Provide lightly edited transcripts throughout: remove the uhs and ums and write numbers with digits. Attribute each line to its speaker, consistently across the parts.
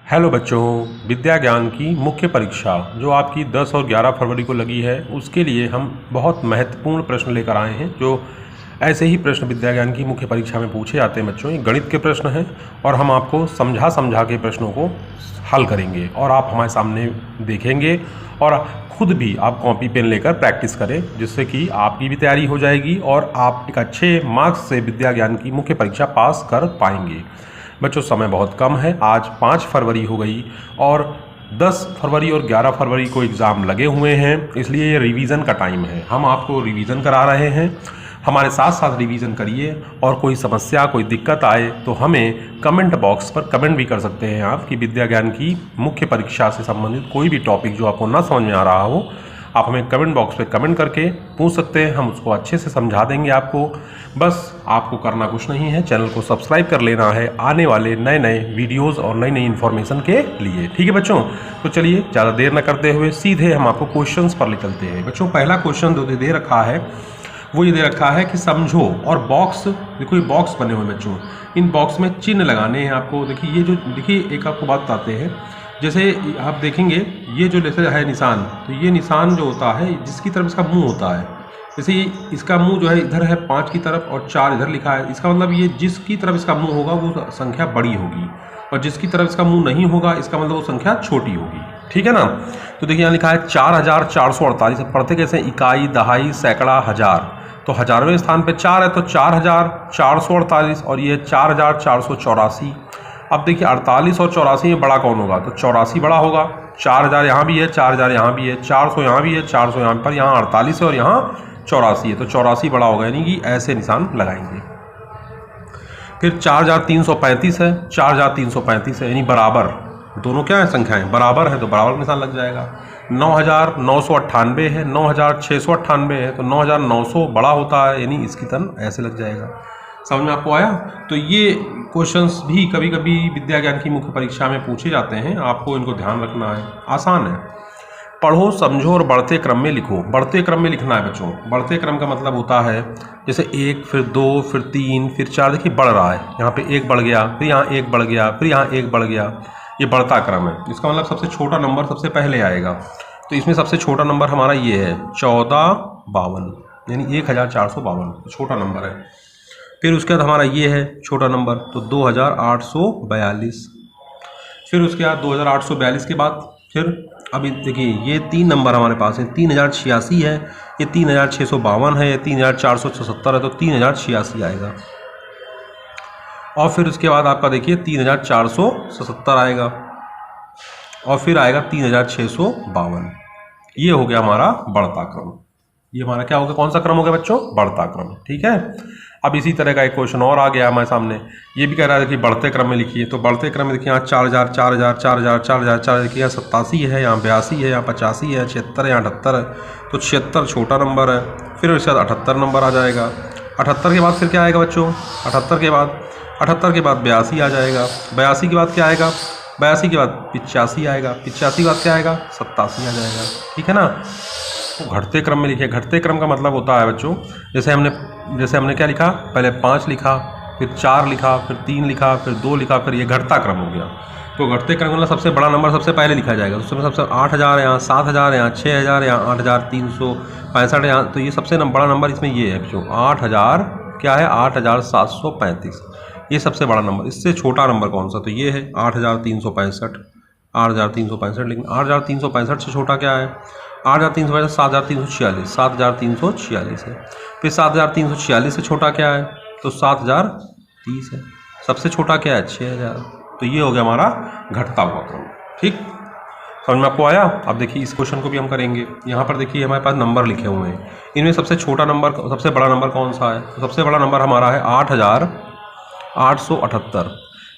Speaker 1: Hello बच्चों, विद्या ज्ञान की मुख्य परीक्षा जो आपकी 10 और 11 फरवरी को लगी है, उसके लिए हम बहुत महत्वपूर्ण प्रश्न लेकर आए हैं। जो ऐसे ही प्रश्न विद्या ज्ञान की मुख्य परीक्षा में पूछे जाते हैं बच्चों, ये गणित के प्रश्न हैं और हम आपको समझा के प्रश्नों को हल करेंगे और आप हमारे सामने देखेंगे और खुद भी आप कॉपी पेन लेकर प्रैक्टिस करें, जिससे कि आपकी भी तैयारी हो जाएगी और आप एक अच्छे मार्क्स से विद्या ज्ञान की मुख्य परीक्षा पास कर पाएंगे। बच्चों, समय बहुत कम है, आज 5 फरवरी हो गई और 10 फरवरी और 11 फरवरी को एग्ज़ाम लगे हुए हैं, इसलिए ये रिवीज़न का टाइम है। हम आपको रिवीज़न करा रहे हैं, हमारे साथ साथ रिवीज़न करिए और कोई समस्या कोई दिक्कत आए तो हमें कमेंट बॉक्स पर कमेंट भी कर सकते हैं आप कि विद्या ज्ञान की मुख्य परीक्षा से संबंधित कोई भी टॉपिक जो आपको ना समझ में आ रहा हो, आप हमें कमेंट बॉक्स पे कमेंट करके पूछ सकते हैं, हम उसको अच्छे से समझा देंगे आपको। बस आपको करना कुछ नहीं है, चैनल को सब्सक्राइब कर लेना है आने वाले नए नए वीडियोस और नई नई इन्फॉर्मेशन के लिए। ठीक है बच्चों, तो चलिए ज़्यादा देर न करते हुए सीधे हम आपको क्वेश्चंस पर ले चलते हैं। बच्चों, पहला क्वेश्चन जो दे रखा है वो ये दे रखा है कि समझो, और बॉक्स देखो, ये बॉक्स बने हुए बच्चों, इन बॉक्स में चिन्ह लगाने हैं आपको। देखिए ये जो एक आपको बात बताते हैं, जैसे आप देखेंगे ये जो जैसे है निशान, तो ये निशान जो होता है जिसकी तरफ इसका मुंह होता है, जैसे इसका मुंह जो है इधर है 5 की तरफ और 4 इधर लिखा है, इसका मतलब ये जिसकी तरफ इसका मुंह होगा वो संख्या बड़ी होगी और जिसकी तरफ इसका मुंह नहीं होगा इसका मतलब वो संख्या छोटी होगी। ठीक है ना। तो देखिए यहाँ लिखा है 4448। पढ़ते कैसे, इकाई, दहाई, सैकड़ा, हजार। तो हजारवें स्थान पे 4 है तो 4448 और ये 4484। अब देखिए 48 और 84 में बड़ा कौन होगा, तो 84 बड़ा होगा। 4000 यहाँ भी है, 4000 यहाँ भी है, 400 यहाँ भी है, 400 यहाँ पर, यहाँ 48 है और यहाँ 84 है, तो 84 बड़ा होगा, यानी कि ऐसे निशान लगाएंगे। फिर 4335 है, 4335 है, यानी बराबर, दोनों क्या है, संख्याएं बराबर है तो बराबर निशान लग जाएगा। 9998 है, 9698 है, तो 9900 बड़ा होता है, यानी इसकी तरह ऐसे लग जाएगा। समझ में आपको आया। तो ये क्वेश्चंस भी कभी कभी विद्या ज्ञान की मुख्य परीक्षा में पूछे जाते हैं, आपको इनको ध्यान रखना है, आसान है। पढ़ो, समझो और बढ़ते क्रम में लिखो। बढ़ते क्रम में लिखना है बच्चों। बढ़ते क्रम का मतलब होता है जैसे 1, फिर 2, फिर 3, फिर 4। देखिए बढ़ रहा है, यहाँ पे 1 बढ़ गया, फिर यहाँ 1 बढ़ गया, फिर यहाँ 1 बढ़ गया, ये बढ़ता क्रम है। इसका मतलब सबसे छोटा नंबर सबसे पहले आएगा, तो इसमें सबसे छोटा नंबर हमारा ये है 1452, यानी 1452 छोटा नंबर है। फिर उसके बाद हमारा ये है छोटा नंबर, तो 2842। फिर उसके बाद 2842 के बाद फिर अभी देखिए ये 3 नंबर हमारे पास है, 3086 है, ये 3652 है, ये 3476 है, तो 3086 आएगा। और फिर उसके बाद आपका देखिए 3477 आएगा और फिर आएगा 3652। ये हो गया हमारा बढ़ता क्रम। ये हमारा क्या हो गया, कौन सा क्रम हो गया बच्चों, बढ़ता क्रम। ठीक है। अब इसी तरह का एक क्वेश्चन और आ गया हमारे सामने, ये भी कह रहा है कि बढ़ते क्रम में लिखिए। तो बढ़ते क्रम में देखिए यहाँ 4000 4000 4000 4000 4000, देखिए यहाँ 87 है, यहाँ 82 है, यहाँ 85 है, 76 है, यहाँ 78 है, तो 76 छोटा नंबर है। फिर उसके बाद 78 नंबर आ जाएगा। 78 के बाद फिर क्या आएगा बच्चों, 78 के बाद 82 आ जाएगा। 82 के बाद क्या आएगा, 82 के बाद 85 आएगा। 85 के बाद क्या आएगा, 87 आ जाएगा। ठीक है ना। तो घटते क्रम में लिखिए। घटते क्रम का मतलब होता है बच्चों, जैसे हमने क्या लिखा, पहले 5 लिखा, फिर 4 लिखा, फिर 3 लिखा, फिर 2 लिखा, फिर ये घटता क्रम हो गया। तो घटते क्रम मतलब सबसे बड़ा नंबर सबसे पहले लिखा जाएगा। उसमें सबसे 8000 है, यहाँ 7000 है, यहाँ 6000 है, यहाँ 8365 है, यहाँ, तो ये सबसे बड़ा नंबर इसमें ये है बच्चों 8000, क्या है 8735, ये सबसे बड़ा नंबर। इससे छोटा नंबर कौन सा, तो ये है 8365। 8365, लेकिन 8365 से छोटा क्या है, 8365 7346, 7346 है। फिर 7346 से छोटा क्या है, तो 7030 है। सबसे छोटा क्या है, 6000। तो ये हो गया हमारा घटता हुआ क्रम। ठीक, समझ में आपको आया। अब देखिए इस क्वेश्चन को भी हम करेंगे। यहाँ पर देखिए हमारे पास नंबर लिखे हुए हैं, इनमें सबसे छोटा नंबर सबसे बड़ा नंबर कौन सा है, तो सबसे बड़ा नंबर हमारा है 8878।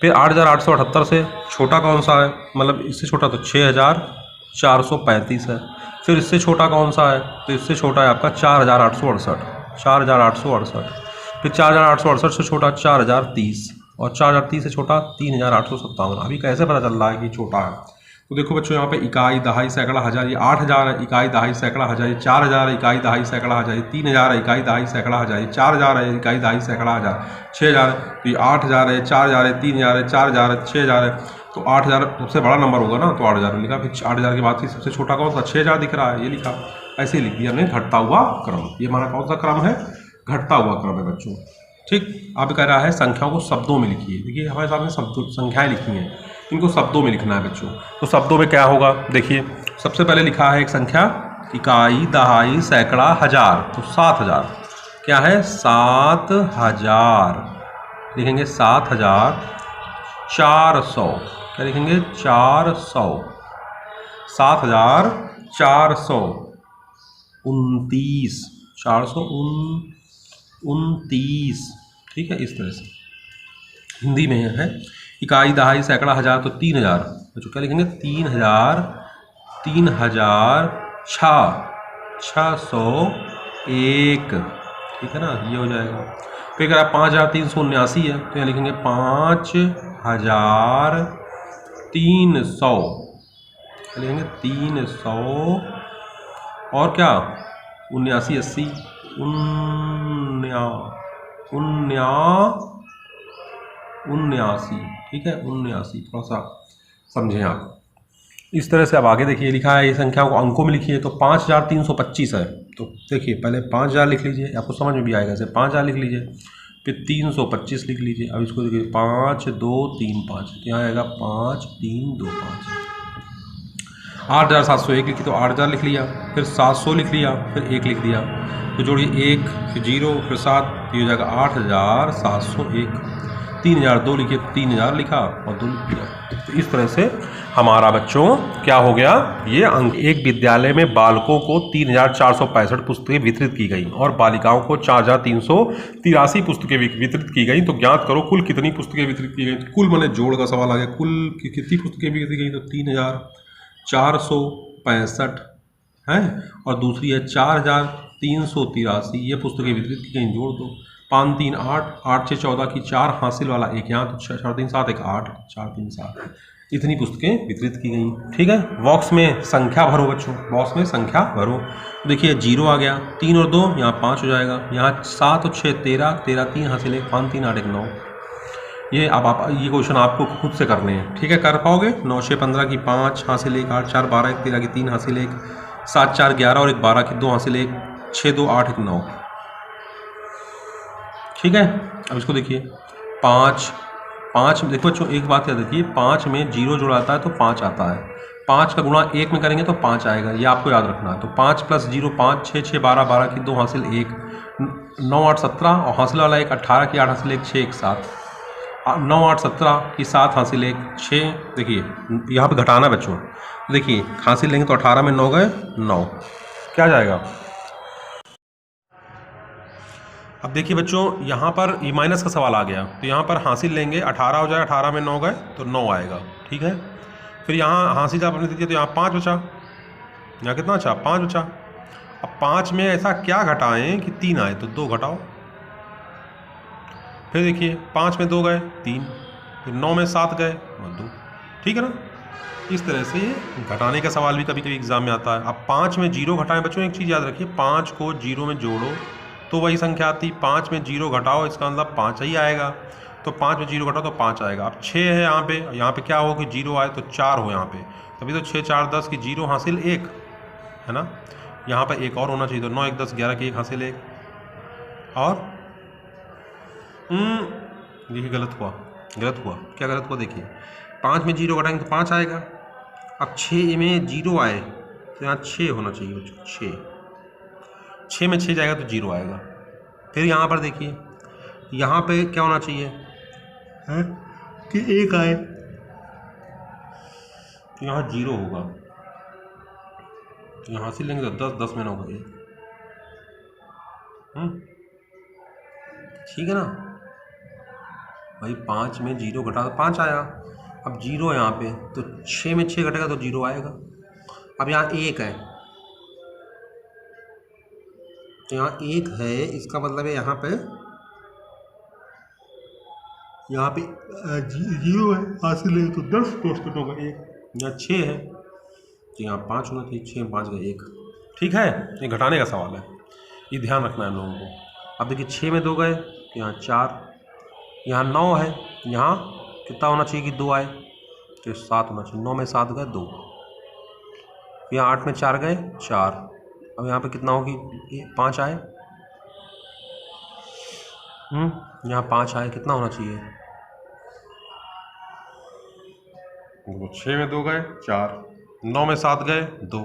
Speaker 1: फिर 8878 से छोटा कौन सा है, मतलब इससे छोटा तो 6435 है। फिर इससे छोटा कौन सा है, तो इससे छोटा है आपका 4868। 4868। फिर 4868 से छोटा 4030 और 4030 से छोटा 3857। अभी कैसे पता चल रहा है कि छोटा है, तो देखो बच्चों यहाँ पे इकाई, दहाई, सैकड़ा, हजार, ये 8000 है, इकाई, दहाई, सैकड़ा, हजार, ये 4000 है, इकाई, दहाई, सैकड़ा, हजार, ये 3000 है, इकाई, दहाई, सैकड़ा, हजार, ये 4000 है, इकाई, दहाई, सैकड़ा, हजार, 6000 है, तो ये 8000 है, 4000 है, 3000 है, 4000 है, 6000 है, तो 8000 सबसे बड़ा नंबर होगा ना, तो 8000 लिखा। फिर 8000 के बाद फिर सबसे छोटा कौन सा, 6000 दिख रहा है, ये लिखा। ऐसे ही लिख दिया हमने घटता हुआ क्रम। ये हमारा कौन सा क्रम है, घटता हुआ क्रम है बच्चों। ठीक, अब कह रहा है संख्याओं को शब्दों में लिखिए। देखिए हमारे सामने शब्दों संख्याएं लिखी हैं, इनको शब्दों में लिखना है बच्चों। तो शब्दों में क्या होगा, देखिए सबसे पहले लिखा है एक संख्या, इकाई, दहाई, सैकड़ा, हजार। तो 7000 क्या है, 7000 लिखेंगे। 7400 क्या लिखेंगे, 400। 7429, 429। ठीक है, इस तरह से हिंदी में है। इकाई, दहाई, सैकड़ा, हजार, तो 3000 बच्चों क्या लिखेंगे, 3000, 601। ठीक है ना, ये हो जाएगा। फिर अगर 5379 है तो यहाँ लिखेंगे 5300, लिखेंगे 300 और क्या 79 80 79। ठीक है, 79। थोड़ा सा समझें आप। इस तरह से अब आगे देखिए लिखा है, ये संख्याओं को अंकों में लिखिए। तो 5325 है, तो देखिए पहले 5000 लिख लीजिए, आपको समझ में भी आएगा। ऐसे 5000 लिख लीजिए, फिर 325 लिख लीजिए। अब इसको देखिए 5 2 3 5, यहाँ आएगा 5 3 2 5। 8701 लिखी तो 8000 लिख लिया, फिर 700 लिख लिया, फिर 1 लिख दिया। तो जोड़िए 1 फिर 0 फिर 7, तो ये हो जाएगा 8701। 3002 लिखिए, 3000 लिखा और 2 लिख दिया। तो इस तरह से हमारा बच्चों क्या हो गया, ये अंक। एक विद्यालय में बालकों को 3465 पुस्तकें वितरित की गई और बालिकाओं को 4383 पुस्तकें वितरित की गई। तो ज्ञात करो कुल कितनी पुस्तकें वितरित की गई। कुल मैंने जोड़ का सवाल आ गया, कुल कितनी पुस्तकें वितरित की गई, तो 3465 है, और दूसरी है 4383, ये पुस्तकें वितरित की गई। जोड़ दो, 5 3 8, 8 6 14 की 4 हासिल वाला 1 यहाँ, तो 6 4 3 7 1 8, 4 3 7, इतनी पुस्तकें वितरित की गई। ठीक है, बॉक्स में संख्या भरो बच्चों, बॉक्स में संख्या भरो। देखिए 0 आ गया, 3 और 2 यहाँ 5 हो जाएगा, यहाँ 7 और 6 13, 13 3 हासिल 1, 5 3 8 1 9। ये अब आप ये क्वेश्चन आपको खुद से करने हैं। ठीक है, कर पाओगे। 9 6 15 की 5 हासिल 1, 8 4 12 1 13 की 3 हासिल 1, 7 4 11 और 1 12 की 2 हासिल 1, 6 2 8 1 9। ठीक है, अब इसको देखिए 5 देखो बच्चों, एक बात याद रखिए, 5 में 0 जोड़ा आता है तो 5 आता है। 5 का गुणा 1 में करेंगे तो 5 आएगा, ये आपको याद रखना है। तो 5 + 0 5, 6 6 12 12 की 2 हासिल 1, 9 8 17 और हासिल वाला 1, 18 की 8 हासिल 1, 6 1 7, 9 8 17 की 7 हासिल 1 6। देखिए यहाँ पे घटाना बच्चों, देखिए हासिल लेंगे तो 18 में 9 गए 9, क्या जाएगा। अब देखिए बच्चों, यहाँ पर ये माइनस का सवाल आ गया, तो यहाँ पर हासिल लेंगे 18 हो जाएगा, 18 में 9 गए तो 9 आएगा। ठीक है, फिर यहाँ हासिल आपने दे दिया तो यहाँ 5 बचा, यहाँ कितना बचा 5 बचा। अब 5 में ऐसा क्या घटाएं कि 3 आए, तो 2 घटाओ। फिर देखिए 5 में 2 गए 3, फिर 9 में 7 गए और 2। ठीक है ना, इस तरह से घटाने का सवाल भी कभी कभी एग्जाम में आता है। अब 5 में 0 घटाएं बच्चों, एक चीज़ याद रखिए, 5 को 0 में जोड़ो तो वही संख्या आती। 5 में 0 घटाओ, इसका मतलब 5 ही आएगा। तो 5 में 0 घटाओ तो 5 आएगा। अब 6 है यहाँ पे क्या हो कि 0 आए तो 4 हो यहाँ पे, तभी तो 6 4 10 की 0 हासिल 1 है ना। यहाँ पर 1 और होना चाहिए, तो 9 1 10 11 की 1 हासिल 1। और देखिए गलत हुआ, क्या गलत हुआ, देखिए 5 में 0 घटाएंगे तो 5 आएगा। अब 6 में 0 आए तो यहाँ 6 होना चाहिए, 6 में 6 जाएगा तो 0 आएगा। फिर यहाँ पर देखिए, यहाँ पे क्या होना चाहिए है कि 1 आए तो यहाँ 0 होगा, तो यहाँ से लेंगे तो 10 10 में 9 होगा। ठीक है ना भाई, 5 में 0 घटा तो 5 आया। अब 0 यहाँ पे, तो 6 में 6 घटेगा तो 0 आएगा। अब यहाँ 1 है, तो यहाँ 1 है, इसका मतलब है यहाँ पे 0 है, हासिल है तो 10 % होगा 1। यहाँ 6 है तो यहाँ 5 होना चाहिए, 6 में 5 का 1। ठीक है, ये घटाने का सवाल है, ये ध्यान रखना है हम लोगों को। अब देखिए 6 में 2 गए तो यहाँ 4, यहाँ 9 है, यहाँ कितना होना चाहिए कि 2 आए, तो 7 होना चाहिए। 9 में 7 गए 2, यहाँ 8 में 4 गए 4। अब यहाँ पे कितना होगी, 5 आए, यहाँ 5 आए, कितना होना चाहिए, 6 में 2 गए 4, 9 में 7 गए 2,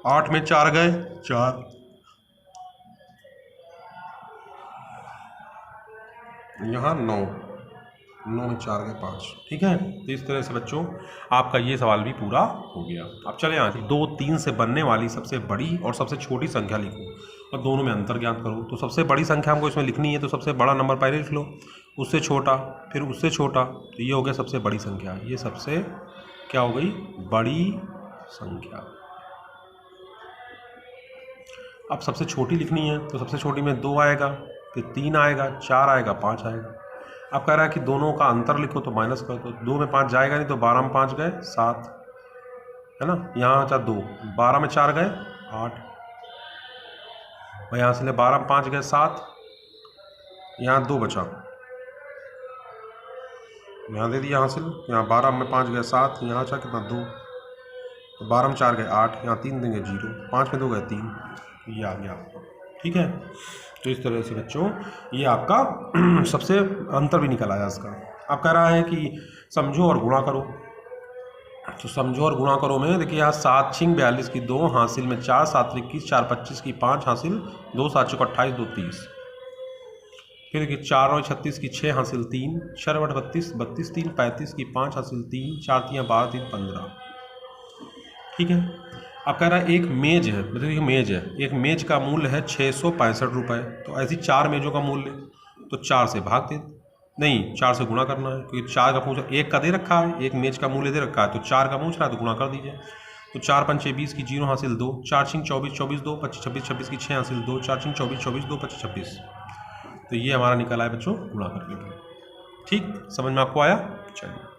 Speaker 1: 8 में 4 गए 4, यहाँ 9 में 4 गए 5। ठीक है, तो इस तरह से बच्चों आपका ये सवाल भी पूरा हो गया। अब चले यहाँ 2, 3 से बनने वाली सबसे बड़ी और सबसे छोटी संख्या लिखो और दोनों में अंतर ज्ञात करो। तो सबसे बड़ी संख्या हमको इसमें लिखनी है, तो सबसे बड़ा नंबर पहले लिख लो, उससे छोटा, फिर उससे छोटा, तो ये हो गया सबसे बड़ी संख्या। ये सबसे क्या हो गई, बड़ी संख्या। अब सबसे छोटी लिखनी है, तो सबसे छोटी में 2 आएगा, फिर 3 आएगा, 4 आएगा, 5 आएगा। अब कह रहा है कि दोनों का अंतर लिखो, तो माइनस कर दो। 2 में 5 जाएगा नहीं, तो 12 में 5 गए 7, है ना, यहाँ अच्छा 2, 12 में 4 गए 8, और यहाँ से ले 12 में 5 गए 7, यहाँ 2 बचा, यहाँ दे दिया हासिल, यहाँ 12 में 5 गए 7, यहाँ अच्छा कितना 2, तो 12 में 4 गए 8, यहाँ 3 देंगे 0, 5 में 2 गए 3, ये आ गया। ठीक है, तो इस तरह से बच्चों ये आपका सबसे अंतर भी निकल आया इसका। अब कह रहा है कि समझो और गुणा करो, तो समझो और गुणा करो में देखिए यहाँ 7 6 42 की 2 हासिल में 4, 7 21, 4 25 की 5 हासिल, 2 7 4 28, 2 30, फिर देखिए 4 और 36 की 6 हासिल 3, 4 8 32, 32 3 35 की 5 हासिल 3, 4 3 12 3 15। ठीक है, अब कह रहा है एक मेज है, मतलब एक मेज है, एक मेज का मूल्य है 665 रुपये। तो ऐसी 4 मेजों का मूल्य, तो 4 से भाग दे, नहीं 4 से गुणा करना है, क्योंकि 4 का पूछा, एक का दे रखा है, एक मेज का मूल्य दे रखा है, तो 4 का पूछ रहा है, तो गुणा कर दीजिए। तो 4 5 20 की 0 हासिल 2, 4 6 24 24 2, 25 26 26 की 6 हासिल 2, 4 6 24 24 2, 25 26। तो ये हमारा निकला है बच्चों गुणा करने के। ठीक, समझ में आपको आया? चलिए।